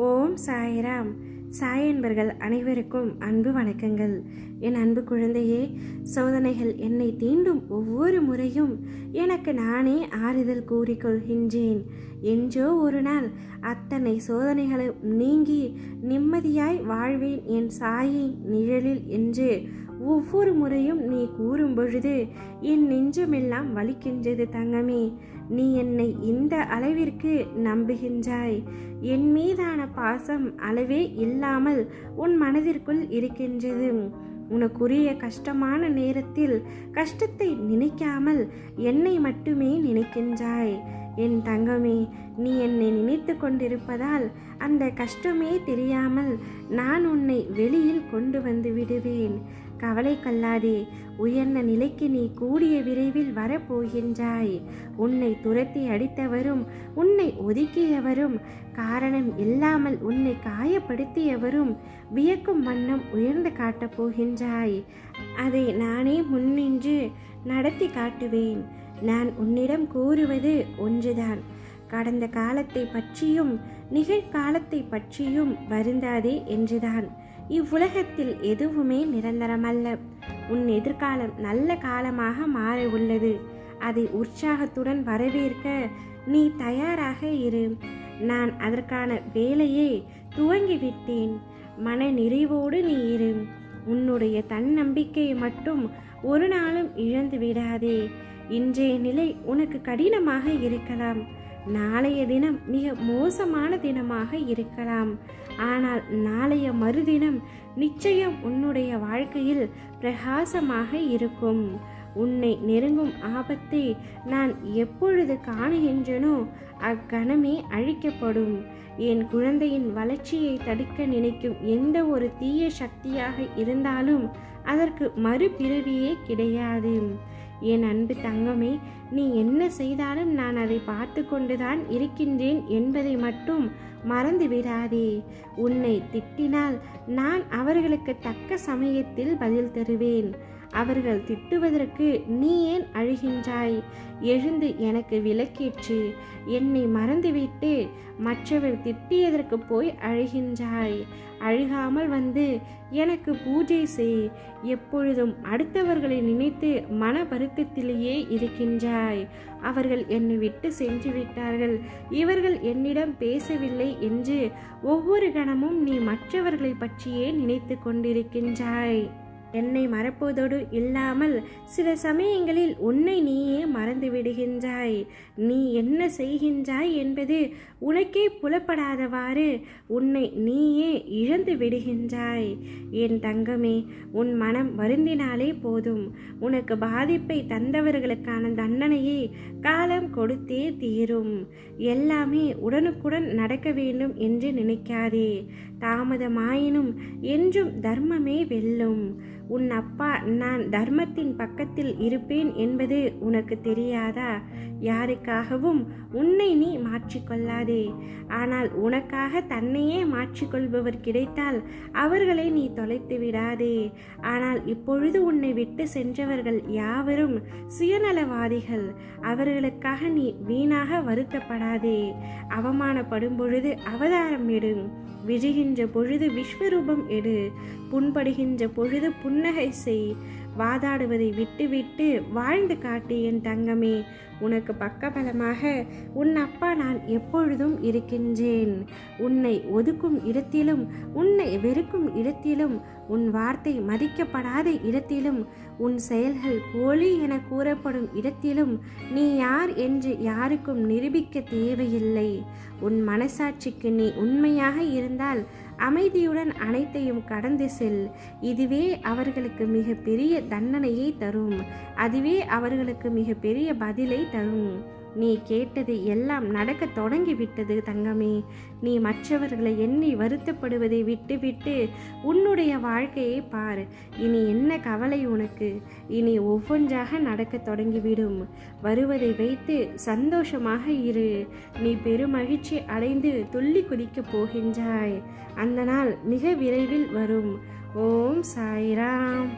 ஓம் சாய்ராம். சாய் என்பர்கள் அனைவருக்கும் அன்பு வணக்கங்கள். என் அன்பு குழந்தையே, சோதனைகள் என்னை தீண்டும் ஒவ்வொரு முறையும் எனக்கு நானே ஆறுதல் கூறிக்கொள்கின்றேன். என்றோ ஒரு நாள் அத்தனை சோதனைகளும் நீங்கி நிம்மதியாய் வாழ்வேன் என் சாயின் நிழலில் என்று ஒவ்வொரு முறையும் நீ கூறும் பொழுது என் நெஞ்சமெல்லாம் வலிக்கின்றது தங்கமே. நீ என்னை இந்த அளவிற்கு நம்புகின்றாய். என் மீதான பாசம் அளவே இல்லாமல் உன் மனதிற்குள் இருக்கின்றது. உனக்குரிய கஷ்டமான நேரத்தில் கஷ்டத்தை நினைக்காமல் என்னை மட்டுமே நினைக்கின்றாய். என் தங்கமே, நீ என்னை நினைத்து கொண்டிருப்பதால் அந்த கஷ்டமே தெரியாமல் நான் உன்னை வெளியில் கொண்டு வந்து விடுவேன். கவலை கொள்ளாதே. உயர்ந்த நிலைக்கு நீ கூடிய விரைவில் வரப்போகின்றாய். உன்னை துரத்தி அடித்தவரும் உன்னை ஒதுக்கியவரும் காரணம் இல்லாமல் உன்னை காயப்படுத்தியவரும் வியக்கும் வண்ணம் உயர்ந்து காட்டப் போகின்றாய். அதை நானே முன்னின்று நடத்தி காட்டுவேன். நான் உன்னிடம் கூறுவது ஒன்றுதான். கடந்த காலத்தை பற்றியும் நிகழ்காலத்தை பற்றியும் வருந்தாதே என்றுதான். இவ்வுலகத்தில் எதுவுமே நிரந்தரமல்ல. உன் எதிர்காலம் நல்ல காலமாக மாற உள்ளது. அதை உற்சாகத்துடன் வரவேற்க நீ தயாராக இரு. நான் அதற்கான வேலையை துவங்கிவிட்டேன். மன நிறைவோடு நீ இரு. உன்னுடைய தன்னம்பிக்கையை மட்டும் ஒரு நாளும் இழந்து விடாதே. இன்றைய நிலை உனக்கு கடினமாக இருக்கலாம். நாளைய தினம் மிக மோசமான தினமாக இருக்கலாம். ஆனால் நாளைய மறுதினம் நிச்சயம் உன்னுடைய வாழ்க்கையில் பிரகாசமாக இருக்கும். உன்னை நெருங்கும் ஆபத்தை நான் எப்பொழுது காணுகின்றனோ அக்கணமே அழிக்கப்படும். என் குழந்தையின் வளர்ச்சியை தடுக்க நினைக்கும் எந்த ஒரு தீய சக்தியாக இருந்தாலும் அதற்கு மறுபிறவியே கிடையாது. என் அன்பு தங்கமே, நீ என்ன செய்தாலும் நான் அதை பார்த்து கொண்டுதான் இருக்கின்றேன் என்பதை மட்டும் மறந்து விடாதே. உன்னை திட்டினால் நான் அவர்களுக்கு தக்க சமயத்தில் பதில் தருவேன். அவர்கள் திட்டுவதற்கு நீ ஏன் அழுகின்றாய்? எழுந்து எனக்கு விளக்கேற்று. என்னை மறந்துவிட்டு மற்றவர் திட்டியதற்கு போய் அழுகின்றாய். அழுகாமல் வந்து எனக்கு பூஜை செய். எப்பொழுதும் அடுத்தவர்களை நினைத்து மன வருத்தத்திலேயே இருக்கின்றாய். அவர்கள் என்னை விட்டு சென்று விட்டார்கள், இவர்கள் என்னிடம் பேசவில்லை என்று ஒவ்வொரு கணமும் நீ மற்றவர்களை பற்றியே நினைத்து கொண்டிருக்கின்றாய். என்னை மறப்பதோடு இல்லாமல் சில சமயங்களில் உன்னை நீயே மறந்து விடுகின்றாய். நீ என்ன செய்கின்றாய் என்பது உனக்கே புலப்படாதவாறு உன்னை நீயே இழந்து விடுகின்றாய். என் தங்கமே, உன் மனம் வருந்தினாலே போதும். உனக்கு பாதிப்பை தந்தவர்களுக்கான தண்டனையை காலம் கொடுத்தே தீரும். எல்லாமே உடனுக்குடன் நடக்க வேண்டும் என்று நினைக்காதே. தாமதமாயினும் என்றும் தர்மமே வெல்லும். உன் அப்பா நான் தர்மத்தின் பக்கத்தில் இருப்பேன் என்பது உனக்கு தெரியாதா? யாருக்காகவும் உன்னை நீ மாற்றிக்கொள்ளாதே. ஆனால் உனக்காக தன்னையே மாற்றிக்கொள்பவர் கிடைத்தால் அவர்களை நீ தொலைத்து விடாதே. ஆனால் இப்பொழுது உன்னை விட்டு சென்றவர்கள் யாவரும் சுயநலவாதிகள். அவர்களுக்காக நீ வீணாக வருத்தப்படாதே. அவமானப்படும் பொழுது அவதாரம் எடு. விழுகின்ற பொழுது விஸ்வரூபம் எடு. புண்படுகின்ற பொழுது புன்னகை செய். வாதாடுவதை விட்டுவிட்டு வாழ்ந்து காட்டு என் தங்கமே. உனக்கு பக்கபலமாக உன் அப்பா நான் எப்பொழுதும் இருக்கின்றேன். உன்னை ஒதுக்கும் இடத்திலும் உன்னை வெறுக்கும் இடத்திலும் உன் வார்த்தை மதிக்கப்படாத இடத்திலும் உன் செயல்கள் போலி என கூறப்படும் இடத்திலும் நீ யார் என்று யாருக்கும் நிரூபிக்க தேவையில்லை. உன் மனசாட்சிக்கு நீ உண்மையாக இருந்தால் அமைதியுடன் அனைத்தையும் கடந்து செல். இதுவே அவர்களுக்கு மிக பெரிய தண்டனையை தரும். அதுவே அவர்களுக்கு மிக பெரிய பதிலை தரும். நீ கேட்டது எல்லாம் நடக்க தொடங்கிவிட்டது தங்கமே. நீ மற்றவர்களை எண்ணி வருத்தப்படுவதை விட்டுவிட்டு உன்னுடைய வாழ்க்கையை பார். இனி என்ன கவலை உனக்கு? இனி ஒவ்வொன்றாக நடக்க தொடங்கிவிடும். வருவதை வைத்து சந்தோஷமாக இரு. நீ பெருமகிழ்ச்சி அடைந்து துள்ளி குதிக்கப் போகின்றாய். அந்த நாள் மிக விரைவில் வரும். ஓம் சாய்ராம்.